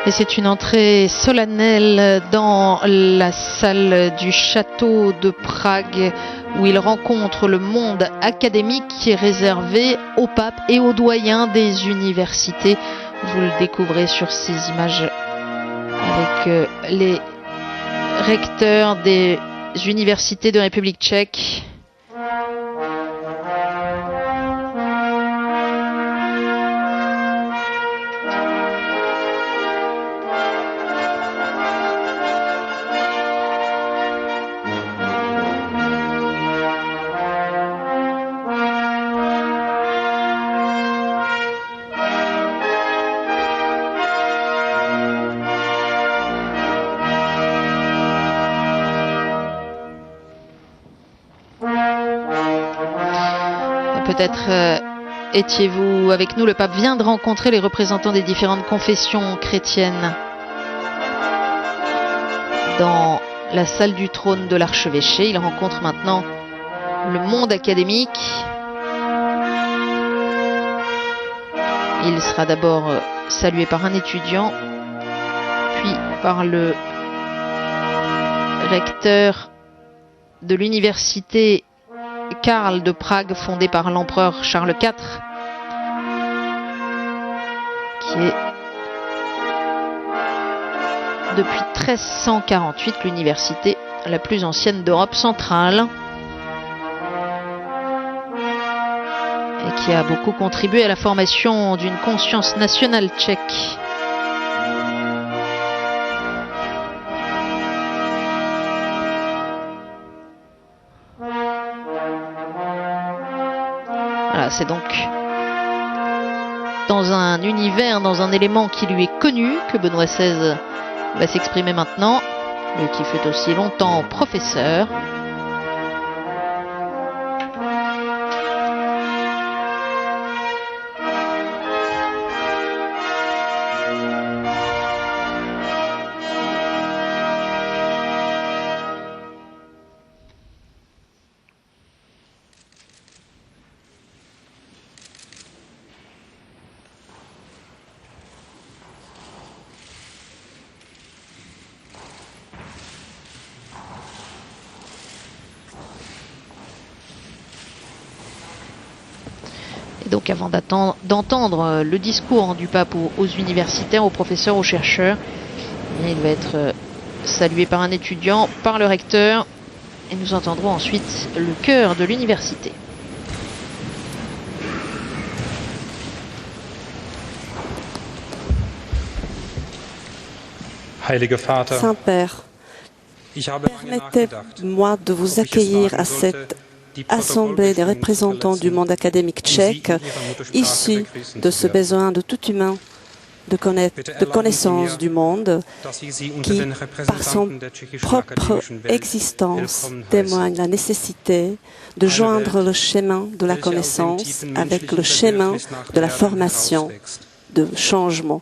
Et c'est une entrée solennelle dans la salle du château de Prague où il rencontre le monde académique qui est réservé au pape et aux doyens des universités. Vous le découvrez sur ces images avec les recteurs des universités de République tchèque. Peut-être étiez-vous avec nous, le pape vient de rencontrer les représentants des différentes confessions chrétiennes dans la salle du trône de l'archevêché. Il rencontre maintenant le monde académique. Il sera d'abord salué par un étudiant, puis par le recteur de l'université Karl de Prague, fondée par l'empereur Charles IV, qui est depuis 1348 l'université la plus ancienne d'Europe centrale et qui a beaucoup contribué à la formation d'une conscience nationale tchèque. Voilà, c'est donc dans un univers, dans un élément qui lui est connu que Benoît XVI va s'exprimer maintenant, lui qui fut aussi longtemps professeur. Donc avant d'entendre le discours du pape aux universitaires, aux professeurs, aux chercheurs, il va être salué par un étudiant, par le recteur, et nous entendrons ensuite le chœur de l'université. Saint-Père, permettez-moi de vous accueillir à cette Assemblée des représentants du monde académique tchèque, issus de ce besoin de tout humain de connaissance du monde, qui, par son propre existence, témoigne la nécessité de joindre le chemin de la connaissance avec le chemin de la formation, de changement.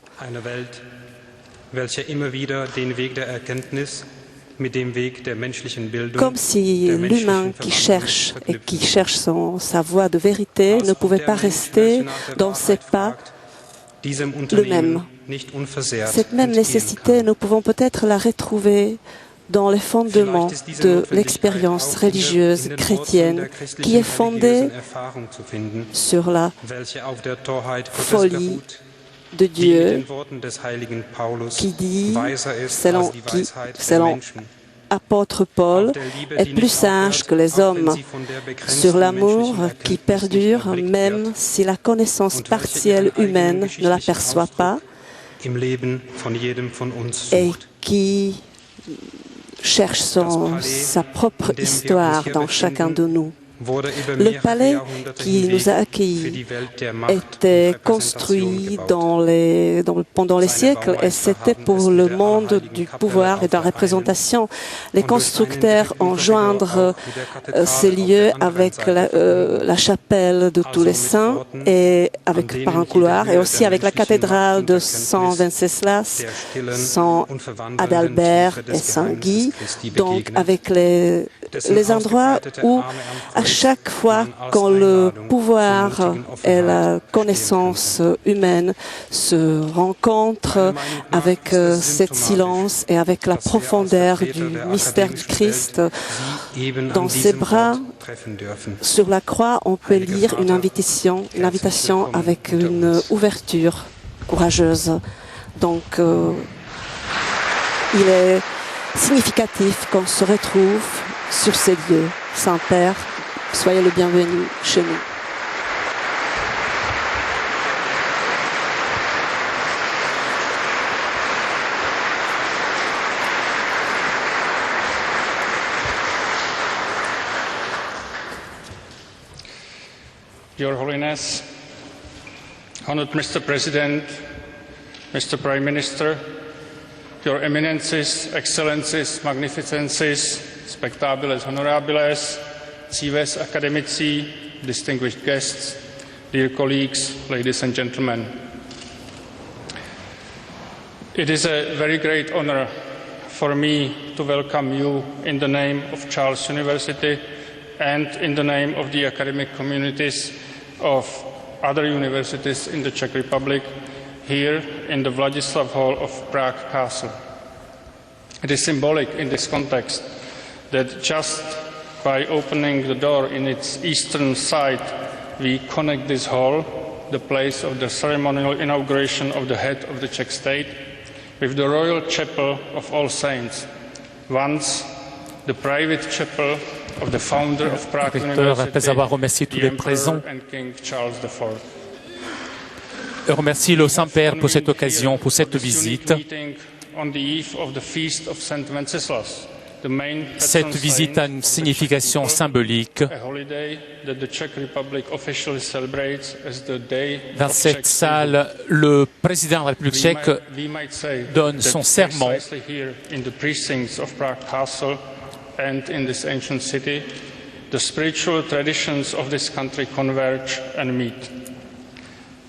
Comme si l'humain qui cherche sa voie de vérité ne pouvait pas rester dans ses pas le même. Cette même nécessité, nous pouvons peut-être la retrouver dans les fondements de l'expérience religieuse chrétienne qui est fondée sur la folie de Dieu qui dit, selon apôtre Paul, est plus sage que les hommes, sur l'amour qui perdure même si la connaissance partielle humaine ne l'aperçoit pas et qui cherche sa propre histoire dans chacun de nous. Le palais qui nous a accueillis était construit pendant les siècles et c'était pour le monde du pouvoir et de la représentation. Les constructeurs ont joindre ces lieux avec la chapelle de tous les saints et par un couloir et aussi avec la cathédrale de Saint Venceslas, Saint Adalbert et Saint Guy, donc avec les endroits où à chaque fois quand le pouvoir et la connaissance humaine se rencontrent avec cette silence et avec la profondeur du mystère du Christ, dans ses bras, sur la croix, on peut lire une invitation avec une ouverture courageuse. Donc, il est significatif qu'on se retrouve sur ces lieux. Saint-Père, soyez le bienvenu chez nous. Your Holiness, Honored Mr. President, Mr. Prime Minister, Your Eminences, Excellencies, Magnificences, Spectabiles Honorabiles, Cives Academici, distinguished guests, dear colleagues, ladies and gentlemen. It is a very great honor for me to welcome you in the name of Charles University and in the name of the academic communities of other universities in the Czech Republic, here in the Vladislav Hall of Prague Castle. It is symbolic in this context that just by opening the door in its eastern side, we connect this hall, the place of the ceremonial inauguration of the head of the Czech state, with the Royal Chapel of All Saints, once the private chapel of the founder of Prague University, après avoir remercié tous les présents, and King Charles IV. Je remercie le Saint-Père pour cette occasion, pour cette visite. Cette visite a une signification symbolique. Dans cette salle, le président de la République tchèque donne son serment. And in this ancient city, the spiritual traditions of this country converge and meet.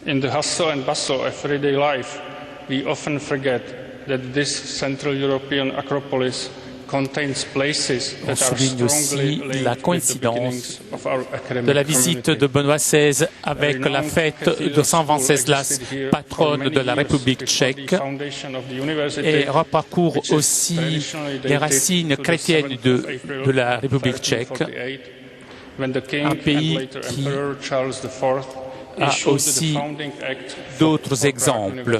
In the hustle and bustle of everyday life, we often forget that this Central European acropolis contains places that are strongly linked with the beginnings of our academic de la visite de Benoît XVI avec la fête de Saint Venceslas, patronne de la République tchèque, et reparcourt aussi les racines chrétiennes de la République tchèque, un pays qui a aussi d'autres exemples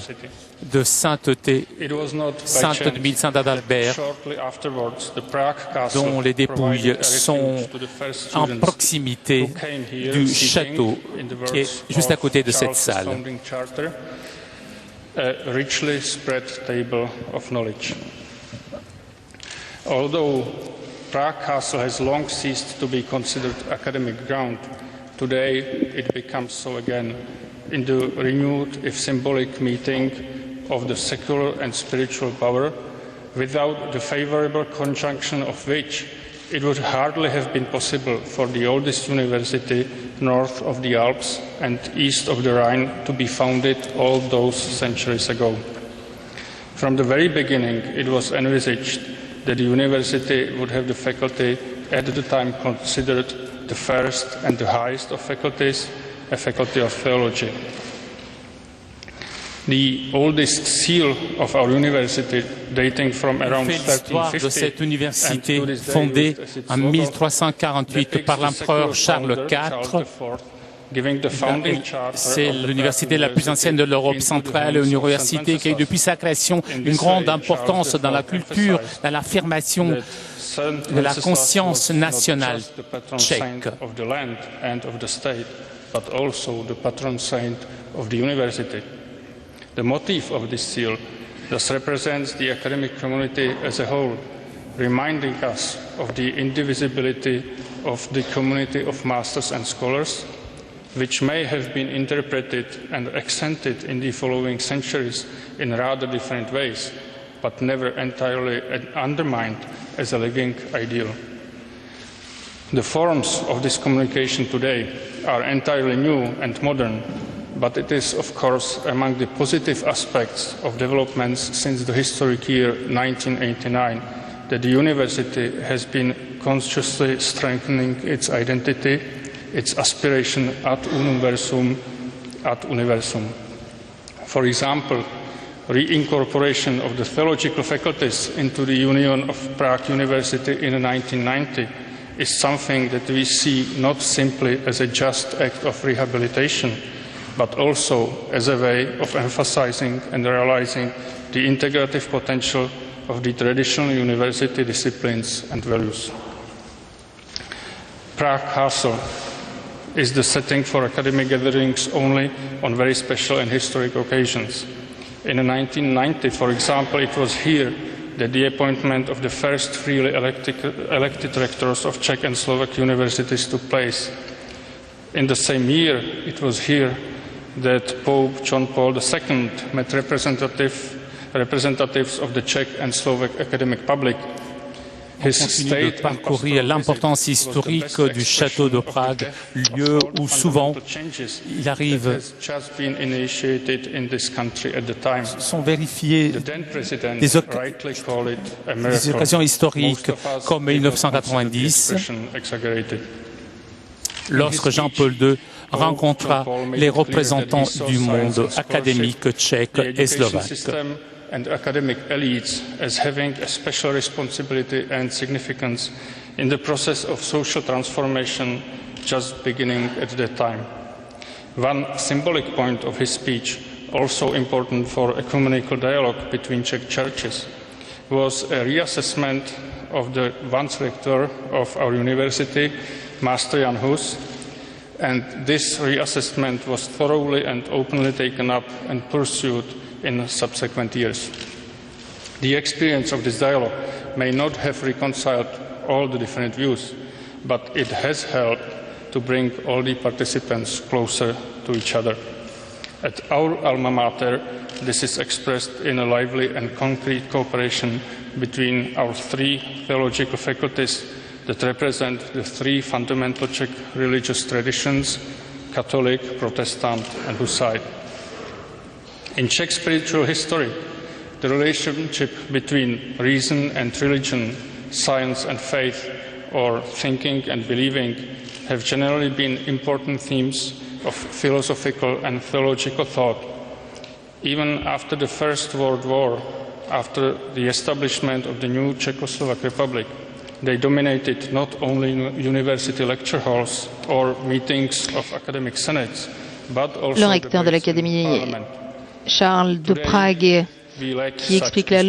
de sainteté, Sainte Edmille, Saint Adalbert, dont les dépouilles sont en proximité du château qui est juste à côté de cette salle. Richly spread table of knowledge. Although Prague Castle has long ceased to be considered academic ground, today it becomes so again in the renewed, if symbolic, meeting of the secular and spiritual power, without the favorable conjunction of which it would hardly have been possible for the oldest university north of the Alps and east of the Rhine to be founded all those centuries ago. From the very beginning, it was envisaged that the university would have the faculty at the time considered the first and the highest of faculties, a faculty of theology. The oldest seal of our university, dating from around 1350, de cette université fondée en 1348 par l'empereur Charles IV. C'est l'université la plus ancienne de l'Europe centrale, une université qui a eu depuis sa création une grande importance dans la culture, dans l'affirmation de la conscience nationale tchèque. The motif of this seal thus represents the academic community as a whole, reminding us of the indivisibility of the community of masters and scholars, which may have been interpreted and accented in the following centuries in rather different ways, but never entirely undermined as a living ideal. The forms of this communication today are entirely new and modern, but it is, of course, among the positive aspects of developments since the historic year 1989 that the university has been consciously strengthening its identity, its aspiration ad universum. For example, reincorporation of the theological faculties into the Union of Prague University in 1990 is something that we see not simply as a just act of rehabilitation, but also as a way of emphasizing and realizing the integrative potential of the traditional university disciplines and values. Prague Castle is the setting for academic gatherings only on very special and historic occasions. In 1990, for example, it was here that the appointment of the first freely elected rectors of Czech and Slovak universities took place. In the same year, it was here that Pope John Paul II met representatives of the Czech and Slovak academic public. On continue de parcourir l'importance historique du château de Prague, lieu où souvent il arrive sont vérifiées des occasions historiques comme 1990, lorsque Jean-Paul II rencontra les représentants du monde académique tchèque et slovaque. And academic elites as having a special responsibility and significance in the process of social transformation just beginning at that time. One symbolic point of his speech, also important for ecumenical dialogue between Czech churches, was a reassessment of the once rector of our university, Master Jan Hus, and this reassessment was thoroughly and openly taken up and pursued in subsequent years. The experience of this dialogue may not have reconciled all the different views, but it has helped to bring all the participants closer to each other. At our alma mater, this is expressed in a lively and concrete cooperation between our three theological faculties that represent the three fundamental Czech religious traditions: Catholic, Protestant, and Hussite. In Czech spiritual history, the relationship between reason and religion, science and faith, or thinking and believing have generally been important themes of philosophical and theological thought. Even after the First World War, after the establishment of the new Czechoslovak Republic, they dominated not only university lecture halls or meetings of academic senates, but also le recteur de l'Académie Charles de Prague, qui explique la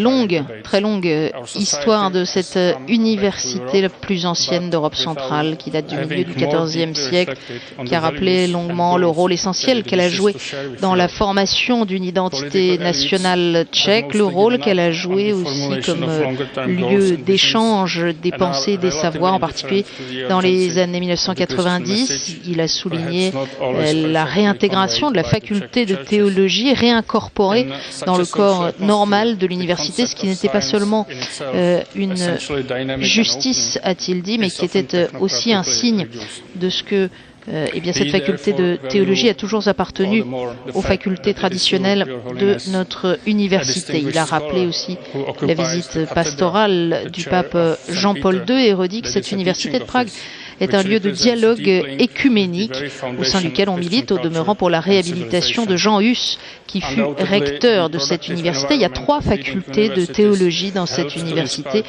très longue histoire de cette université la plus ancienne d'Europe centrale, qui date du milieu du XIVe siècle, qui a rappelé longuement le rôle essentiel qu'elle a joué dans la formation d'une identité nationale tchèque, le rôle qu'elle a joué aussi comme lieu d'échange des pensées, des savoirs, en particulier dans les années 1990. Il a souligné la réintégration de la faculté de théologie réincorporée dans le corps normal de l'université, ce qui n'était pas seulement une justice, a-t-il dit, mais qui était aussi un signe de ce que cette faculté de théologie a toujours appartenu aux facultés traditionnelles de notre université. Il a rappelé aussi la visite pastorale du pape Jean-Paul II et redit que cette université de Prague est un lieu de dialogue écuménique au sein duquel on milite au demeurant pour la réhabilitation de Jean Hus, qui fut recteur de cette université. Il y a 3 facultés de théologie dans cette université,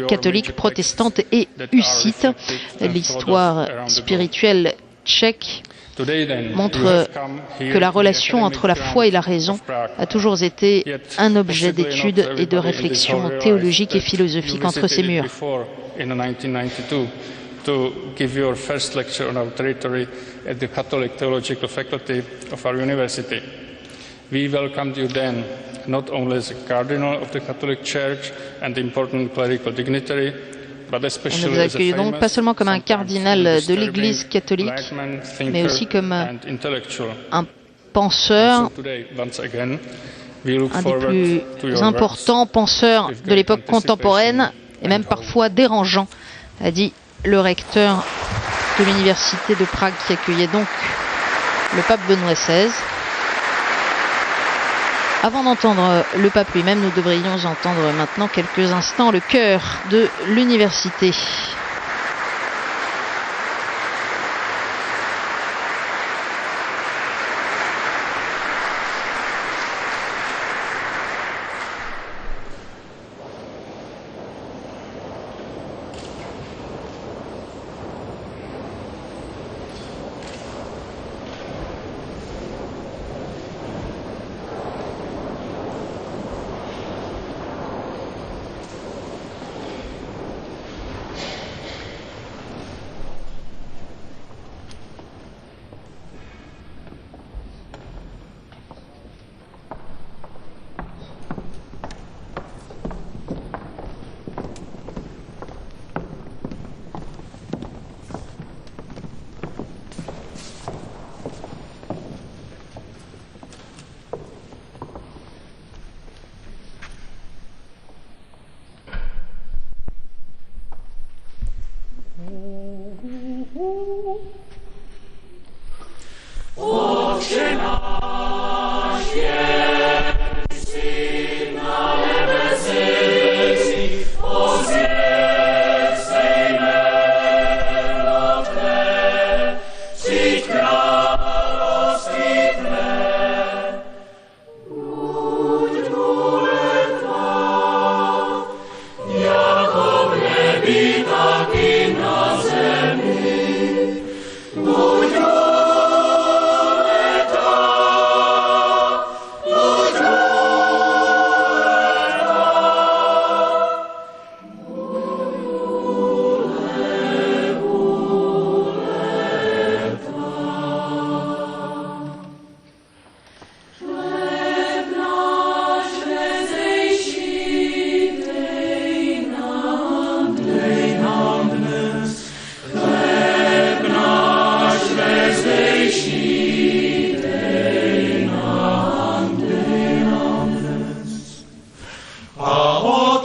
catholique, protestante et hussite. L'histoire spirituelle tchèque montre que la relation entre la foi et la raison a toujours été un objet d'étude et de réflexion théologique et philosophique entre ces murs. To give your first lecture on our territory at the Catholic Theological Faculty of our university. We welcomed you then, not only as a cardinal of the Catholic Church and important clerical dignitary, but especially on ne vous accueille donc pas seulement comme un cardinal de l'Église catholique, mais aussi comme un penseur, un des plus importants penseurs de l'époque contemporaine, et même parfois dérangeant, a dit le recteur de l'université de Prague, qui accueillait donc le pape Benoît XVI. Avant d'entendre le pape lui-même, nous devrions entendre maintenant quelques instants le chœur de l'université.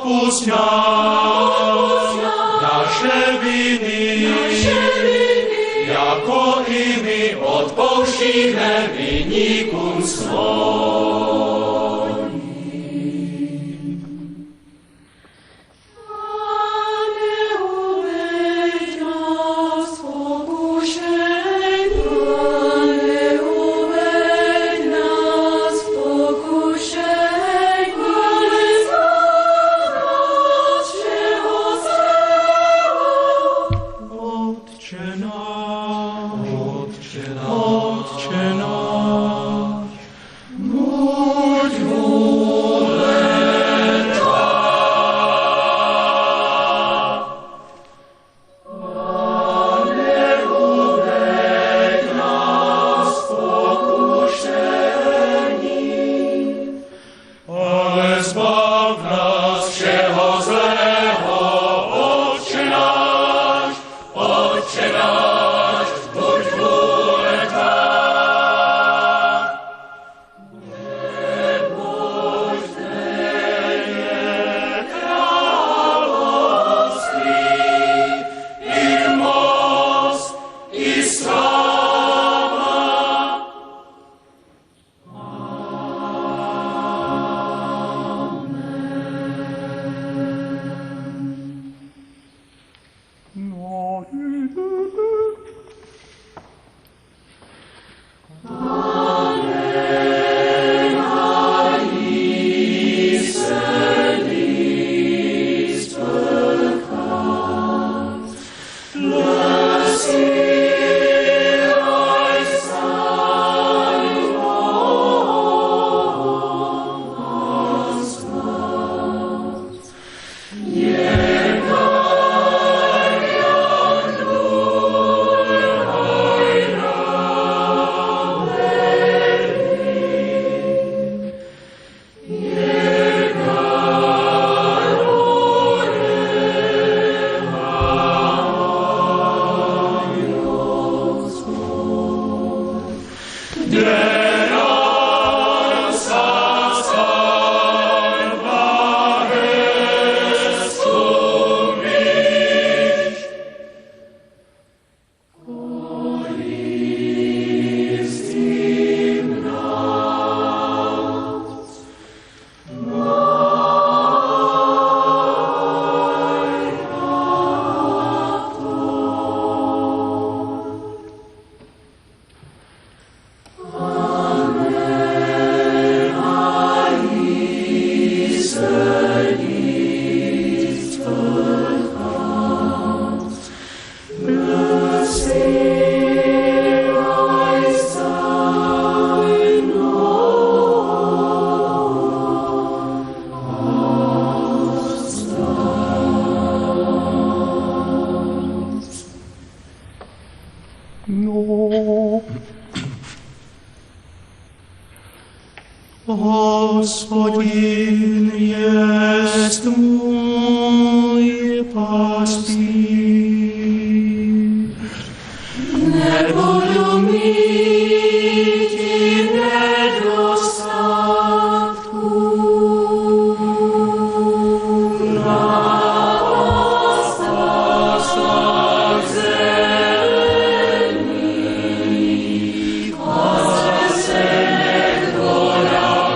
odpusť naše viny, ako i my odpouštíme vinníkom svojim. Hospodin jest mój pastýr. Nebudu mít i nedostatku. Na pastách zelených pasenek volám.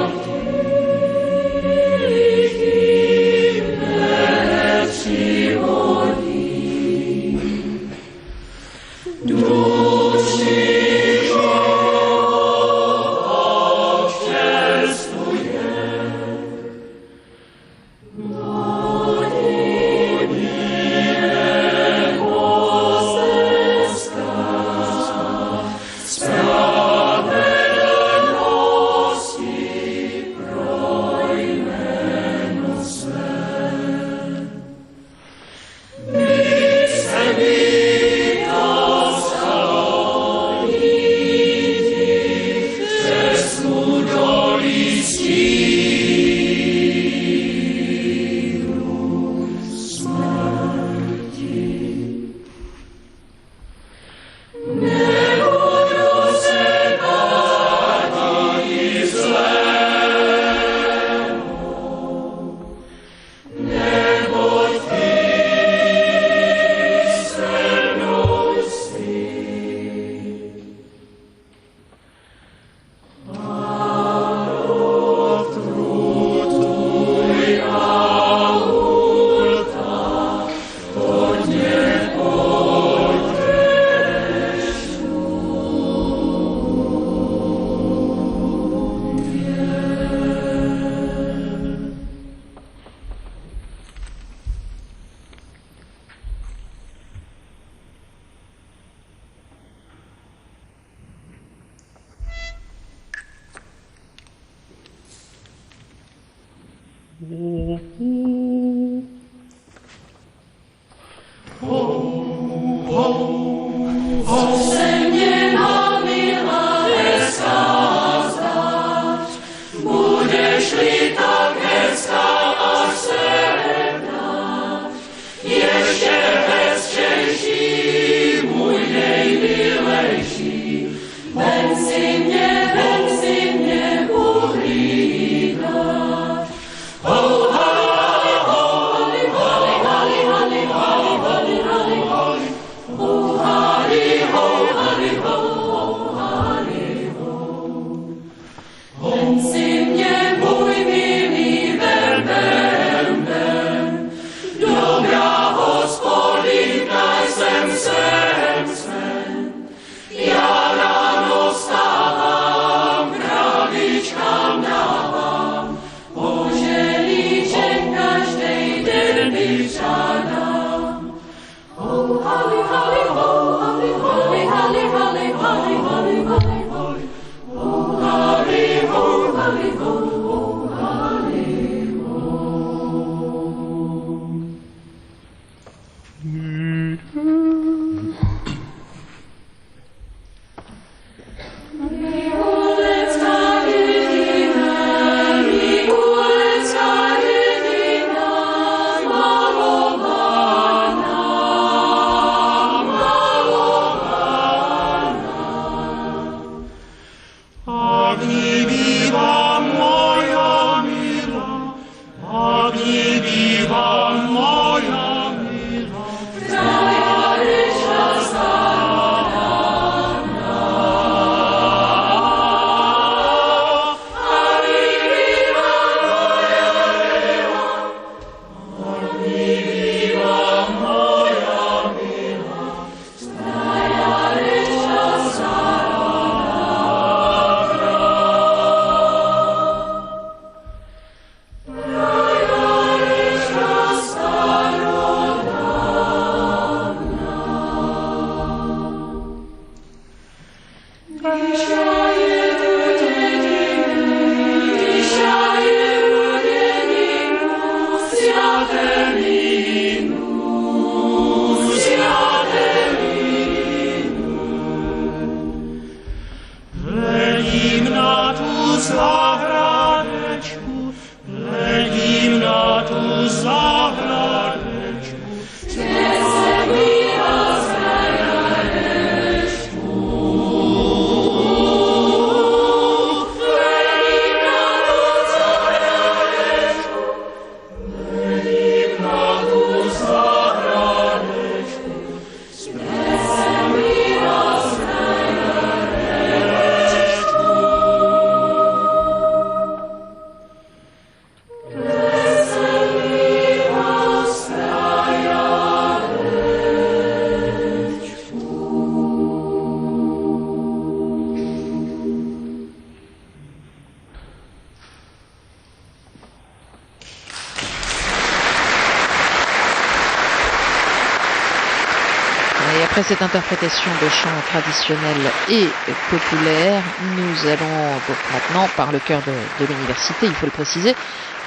Après cette interprétation de chants traditionnels et populaires, nous allons donc maintenant, par le chœur de l'université, il faut le préciser,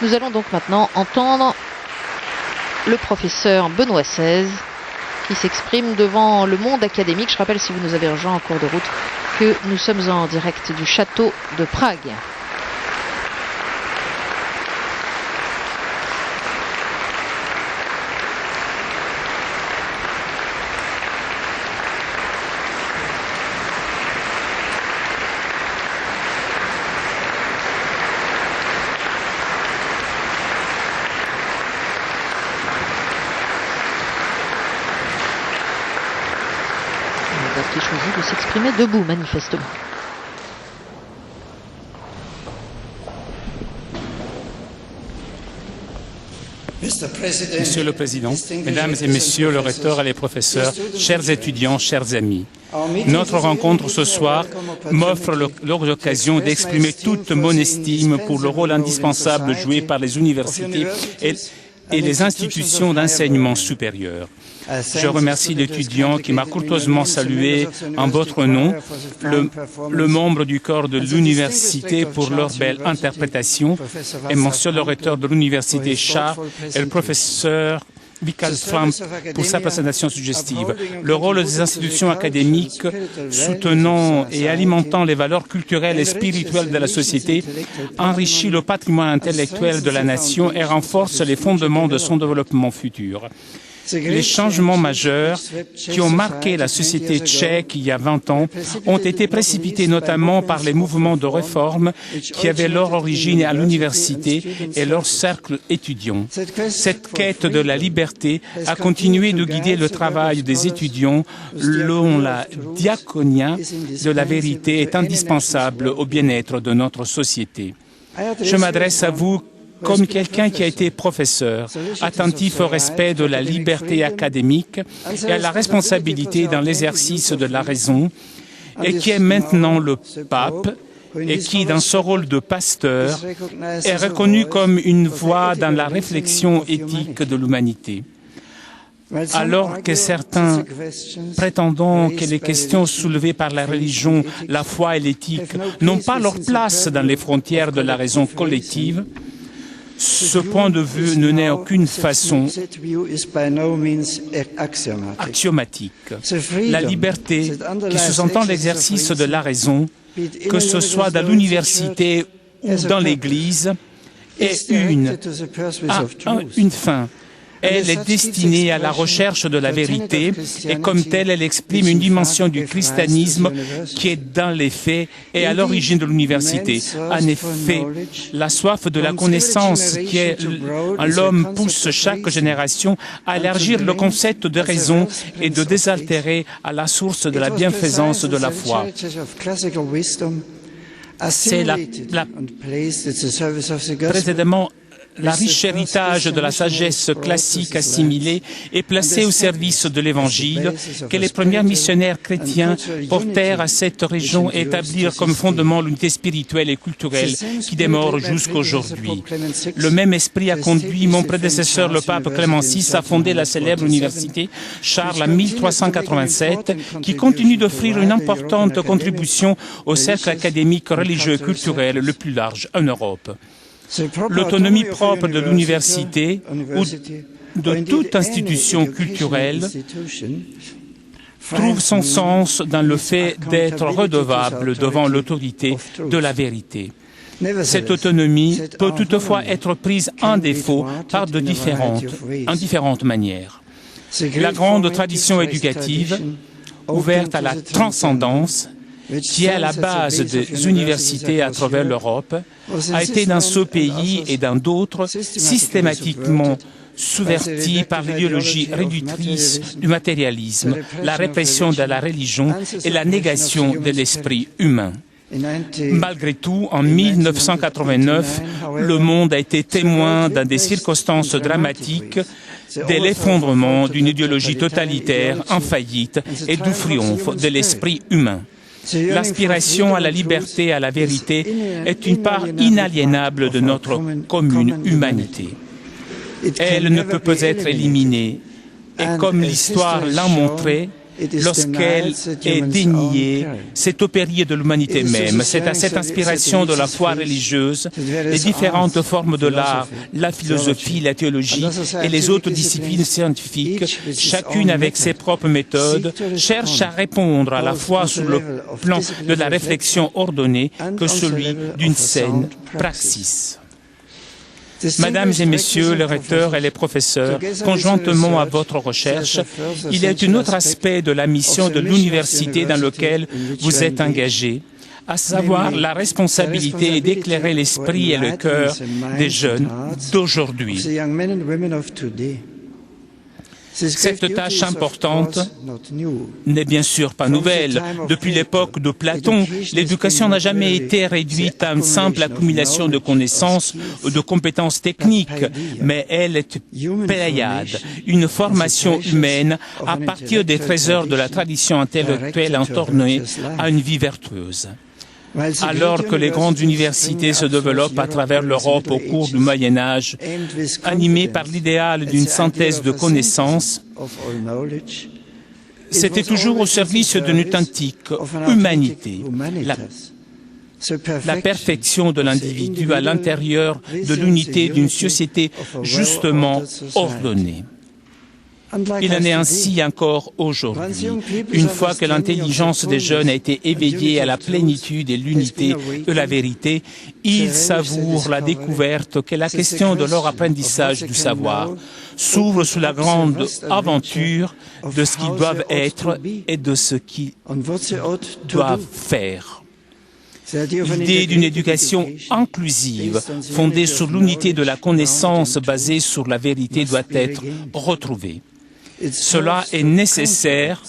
nous allons donc maintenant entendre le professeur Benoît XVI qui s'exprime devant le monde académique. Je rappelle, si vous nous avez rejoint en cours de route, que nous sommes en direct du château de Prague. Qui choisit de s'exprimer debout, manifestement. Monsieur le Président, Mesdames et Messieurs le recteur et les professeurs, chers étudiants, chers amis, notre rencontre ce soir m'offre l'occasion d'exprimer toute mon estime pour le rôle indispensable joué par les universités et les institutions d'enseignement supérieur. Je remercie l'étudiant qui m'a courtoisement salué en votre nom, le membre du corps de l'université pour leur belle interprétation, et monsieur le recteur de l'université Charles et le professeur Michael Flamp pour sa présentation suggestive. Le rôle des institutions académiques soutenant et alimentant les valeurs culturelles et spirituelles de la société enrichit le patrimoine intellectuel de la nation et renforce les fondements de son développement futur. Les changements majeurs qui ont marqué la société tchèque il y a 20 ans ont été précipités notamment par les mouvements de réforme qui avaient leur origine à l'université et leur cercle étudiant. Cette quête de la liberté a continué de guider le travail des étudiants dont la diaconia de la vérité est indispensable au bien-être de notre société. Je m'adresse à vous comme quelqu'un qui a été professeur, attentif au respect de la liberté académique et à la responsabilité dans l'exercice de la raison, et qui est maintenant le pape, et qui, dans ce rôle de pasteur, est reconnu comme une voix dans la réflexion éthique de l'humanité. Alors que certains prétendant que les questions soulevées par la religion, la foi et l'éthique n'ont pas leur place dans les frontières de la raison collective, ce point de vue ne n'est aucune façon axiomatique. La liberté, qui sous-entend l'exercice de la raison, que ce soit dans l'université ou dans l'Église, est une fin. Elle est destinée à la recherche de la vérité et comme telle, elle exprime une dimension du christianisme qui est dans les faits et à l'origine de l'université. En effet, la soif de la connaissance qui est en l'homme pousse chaque génération à élargir le concept de raison et de désaltérer à la source de la bienfaisance de la foi. C'est précisément la riche héritage de la sagesse classique assimilée est placé au service de l'Évangile que les premiers missionnaires chrétiens portèrent à cette région et établirent comme fondement l'unité spirituelle et culturelle qui demeure jusqu'aujourd'hui. Le même esprit a conduit mon prédécesseur, le pape Clément VI, à fonder la célèbre université Charles en 1387, qui continue d'offrir une importante contribution au cercle académique, religieux et culturel le plus large en Europe. L'autonomie propre de l'université ou de toute institution culturelle trouve son sens dans le fait d'être redevable devant l'autorité de la vérité. Cette autonomie peut toutefois être prise en défaut par en différentes manières. La grande tradition éducative, ouverte à la transcendance, qui est à la base des universités à travers l'Europe, a été dans ce pays et dans d'autres systématiquement subvertie par l'idéologie réductrice du matérialisme, la répression de la religion et la négation de l'esprit humain. Malgré tout, en 1989, le monde a été témoin dans des circonstances dramatiques de l'effondrement d'une idéologie totalitaire en faillite et du triomphe de l'esprit humain. L'aspiration à la liberté et à la vérité est une part inaliénable de notre commune humanité. Elle ne peut pas être éliminée. Et comme l'histoire l'a montré, lorsqu'elle est déniée, c'est au péril de l'humanité même. C'est à cette inspiration de la foi religieuse, les différentes formes de l'art, la philosophie, la théologie et les autres disciplines scientifiques, chacune avec ses propres méthodes, cherche à répondre à la fois sur le plan de la réflexion ordonnée que celui d'une saine praxis. Mesdames et Messieurs les recteurs et les professeurs, conjointement à votre recherche, il y a un autre aspect de la mission de l'université dans lequel vous êtes engagés, à savoir la responsabilité d'éclairer l'esprit et le cœur des jeunes d'aujourd'hui. Cette tâche importante n'est bien sûr pas nouvelle. Depuis l'époque de Platon, l'éducation n'a jamais été réduite à une simple accumulation de connaissances ou de compétences techniques, mais elle est pléiade, une formation humaine à partir des trésors de la tradition intellectuelle entournée à une vie vertueuse. alors que les grandes universités se développent à travers l'Europe au cours du Moyen Âge, animées par l'idéal d'une synthèse de connaissances, c'était toujours au service d'une authentique humanité, la perfection de l'individu à l'intérieur de l'unité d'une société justement ordonnée. Il en est ainsi encore aujourd'hui. Une fois que l'intelligence des jeunes a été éveillée à la plénitude et l'unité de la vérité, ils savourent la découverte que la question de leur apprentissage du savoir s'ouvre sous la grande aventure de ce qu'ils doivent être et de ce qu'ils doivent faire. L'idée d'une éducation inclusive, fondée sur l'unité de la connaissance basée sur la vérité, doit être retrouvée. Cela est nécessaire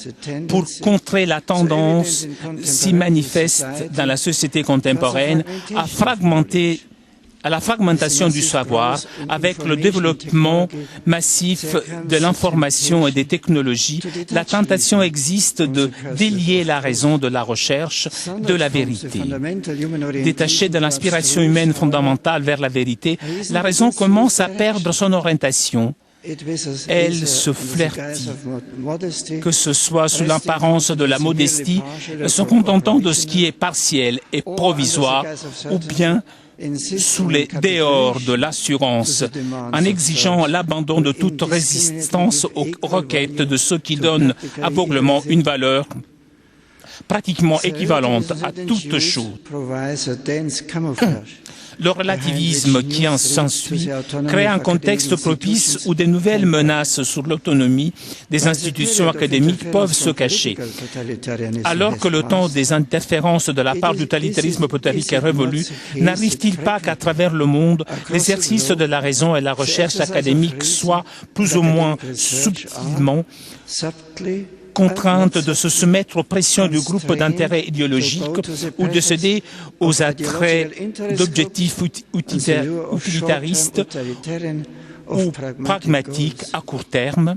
pour contrer la tendance si manifeste dans la société contemporaine à la fragmentation du savoir avec le développement massif de l'information et des technologies. La tentation existe de délier la raison de la recherche de la vérité. Détachée de l'inspiration humaine fondamentale vers la vérité, la raison commence à perdre son orientation. Elle se flirtit, que ce soit sous l'apparence de la modestie, se contentant de ce qui est partiel et provisoire, ou bien sous les dehors de l'assurance, en exigeant l'abandon de toute résistance aux requêtes de ceux qui donnent aveuglément une valeur pratiquement équivalente à toute chose. Le relativisme qui en s'ensuit crée un contexte propice où de nouvelles menaces sur l'autonomie des institutions académiques peuvent se cacher. Alors que le temps des interférences de la part du totalitarisme politique est révolu, n'arrive-t-il pas qu'à travers le monde, l'exercice de la raison et la recherche académique soient plus ou moins subtilement contrainte de se soumettre aux pressions du groupe d'intérêt idéologique ou de céder aux attraits d'objectifs utilitaristes ou pragmatiques à court terme?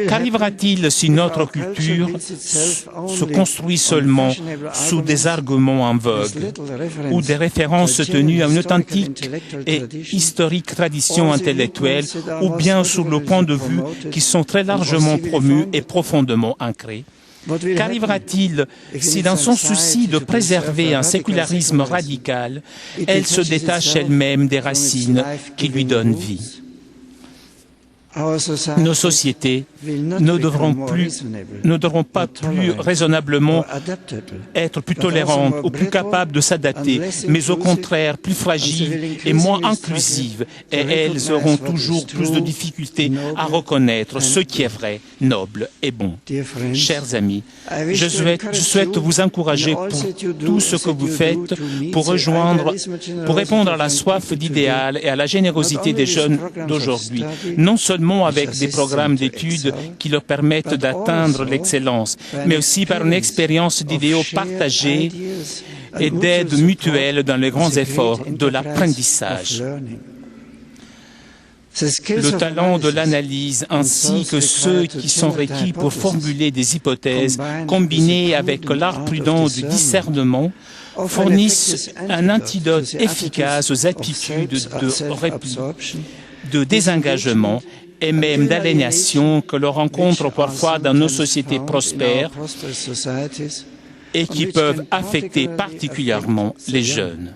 Qu'arrivera-t-il si notre culture se construit seulement sous des arguments aveugles ou des références tenues à une authentique et historique tradition intellectuelle ou bien sur le point de vue qui sont très largement promus et profondément ancrés? Qu'arrivera-t-il si, dans son souci de préserver un sécularisme radical, elle se détache elle-même des racines qui lui donnent vie? Nos sociétés ne devront pas plus raisonnablement être plus tolérantes ou plus capables de s'adapter, mais au contraire plus fragiles et moins inclusives, et elles auront toujours plus de difficultés à reconnaître ce qui est vrai, noble et bon. Chers amis, je souhaite vous encourager pour tout ce que vous faites pour répondre à la soif d'idéal et à la générosité des jeunes d'aujourd'hui, non seulement avec des programmes d'études qui leur permettent d'atteindre l'excellence, mais aussi par une expérience d'idéaux partagés et d'aide mutuelle dans les grands efforts de l'apprentissage. Le talent de l'analyse ainsi que ceux qui sont requis pour formuler des hypothèses combinés avec l'art prudent du discernement fournissent un antidote efficace aux attitudes de repli, de désengagement et même d'aliénation que l'on rencontre parfois dans nos sociétés prospères et qui peuvent affecter particulièrement les jeunes.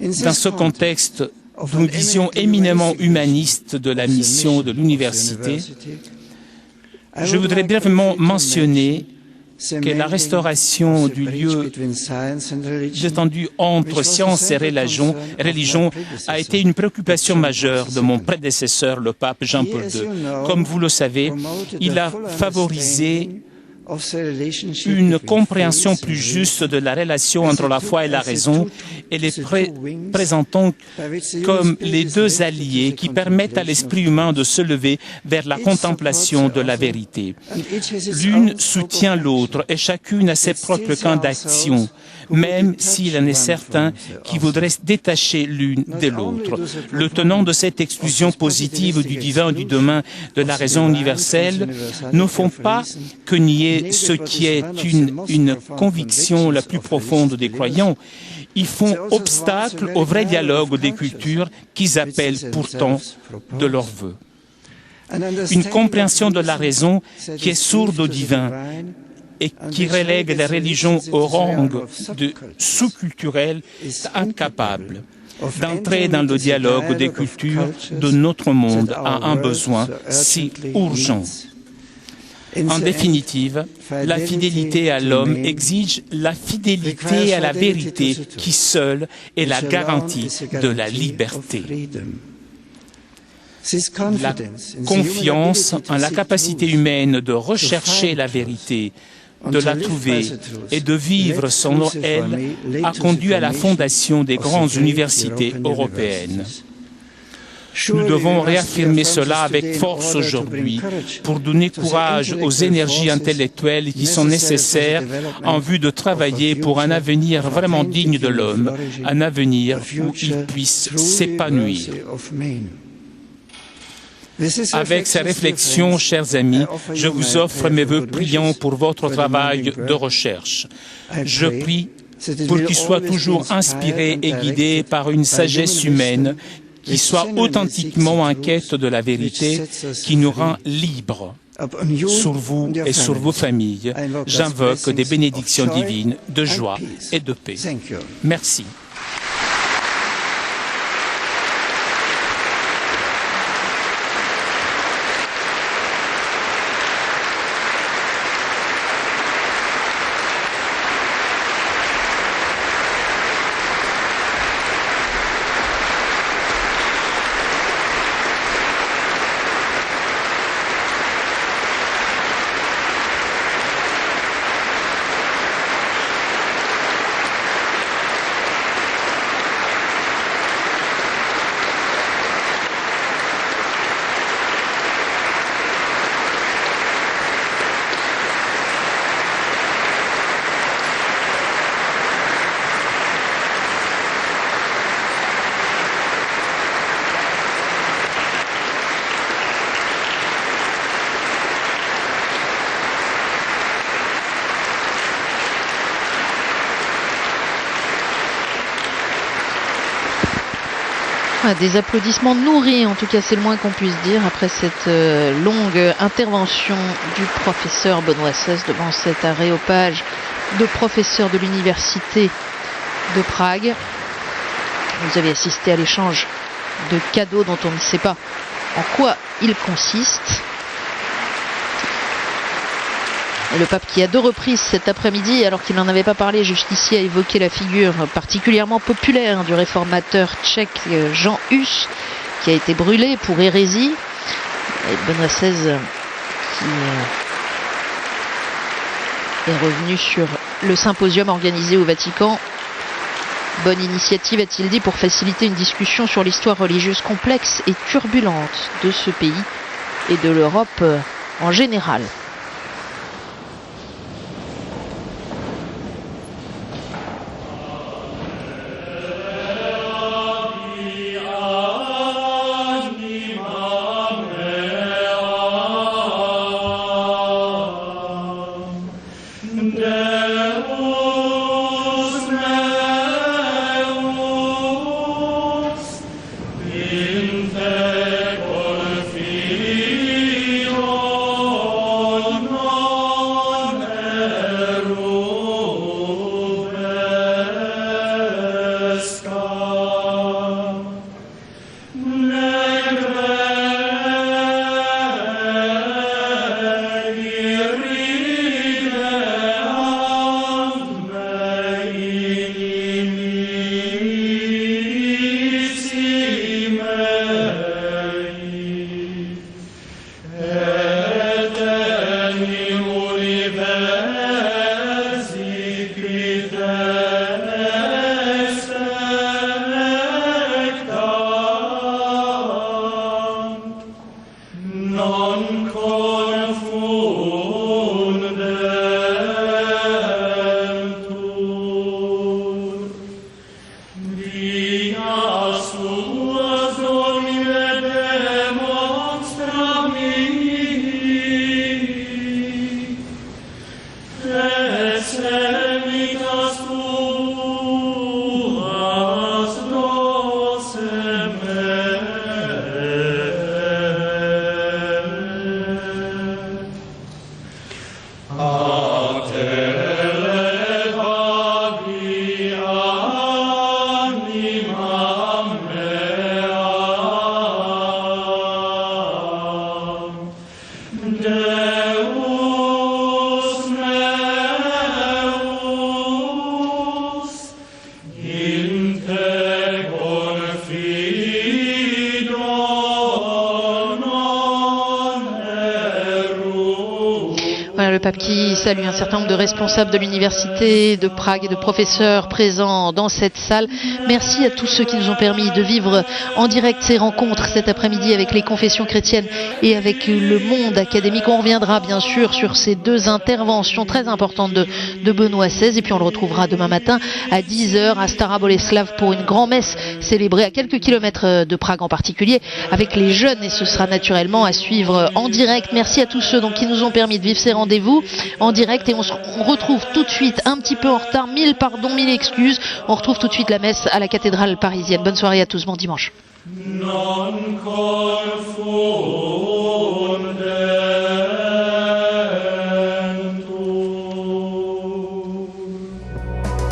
Dans ce contexte d'une vision éminemment humaniste de la mission de l'université, je voudrais brièvement mentionner que la restauration du lieu détendu entre science et religion a été une préoccupation majeure de mon prédécesseur, le pape Jean-Paul II. Comme vous le savez, il a favorisé une compréhension plus juste de la relation entre la foi et la raison et les présentant comme les deux alliés qui permettent à l'esprit humain de se lever vers la contemplation de la vérité. L'une soutient l'autre et chacune a ses propres camps d'action, même s'il en est certain qui voudraient se détacher l'une de l'autre. Le tenant de cette exclusion positive du divin du domaine de la raison universelle ne font pas que nier nier ce qui est une conviction la plus profonde des croyants. Ils font obstacle au vrai dialogue des cultures qu'ils appellent pourtant de leur vœu. Une compréhension de la raison qui est sourde au divin et qui relègue les religions au rang de sous-culturelles, incapable d'entrer dans le dialogue des cultures de notre monde a un besoin si urgent. En définitive, la fidélité à l'homme exige la fidélité à la vérité qui seule est la garantie de la liberté. La confiance en la capacité humaine de rechercher la vérité, de la trouver et de vivre selon elle a conduit à la fondation des grandes universités européennes. Nous devons réaffirmer cela avec force aujourd'hui pour donner courage aux énergies intellectuelles qui sont nécessaires en vue de travailler pour un avenir vraiment digne de l'homme, un avenir où il puisse s'épanouir. Avec ces réflexions, chers amis, je vous offre mes vœux priants pour votre travail de recherche. Je prie pour qu'il soit toujours inspiré et guidé par une sagesse humaine qui soit authentiquement en quête de la vérité, qui nous rend libres. Sur vous et sur vos familles, j'invoque des bénédictions divines de joie et de paix. Merci. Des applaudissements nourris, en tout cas c'est le moins qu'on puisse dire, après cette longue intervention du professeur Benoît XVI devant cet aréopage de professeurs de l'université de Prague. Vous avez assisté à l'échange de cadeaux dont on ne sait pas en quoi il consiste. Et le pape qui, à 2 reprises cet après-midi, alors qu'il n'en avait pas parlé jusqu'ici, a évoqué la figure particulièrement populaire du réformateur tchèque Jan Hus, qui a été brûlé pour hérésie. Et Benoît XVI qui est revenu sur le symposium organisé au Vatican. Bonne initiative, a-t-il dit, pour faciliter une discussion sur l'histoire religieuse complexe et turbulente de ce pays et de l'Europe en général. In Le pape qui salue un certain nombre de responsables de l'université de Prague et de professeurs présents dans cette salle. Merci à tous ceux qui nous ont permis de vivre en direct ces rencontres cet après-midi avec les confessions chrétiennes et avec le monde académique. On reviendra bien sûr sur ces deux interventions très importantes de Benoît XVI et puis on le retrouvera demain matin à 10h à Stara Boleslav pour une grand-messe célébrée à quelques kilomètres de Prague en particulier avec les jeunes et ce sera naturellement à suivre en direct. Merci à tous ceux donc, qui nous ont permis de vivre ces rendez-vous en direct et on se retrouve tout de suite un petit peu en retard, mille pardons, mille excuses, on retrouve tout de suite la messe à la cathédrale parisienne. Bonne soirée à tous, bon dimanche. Non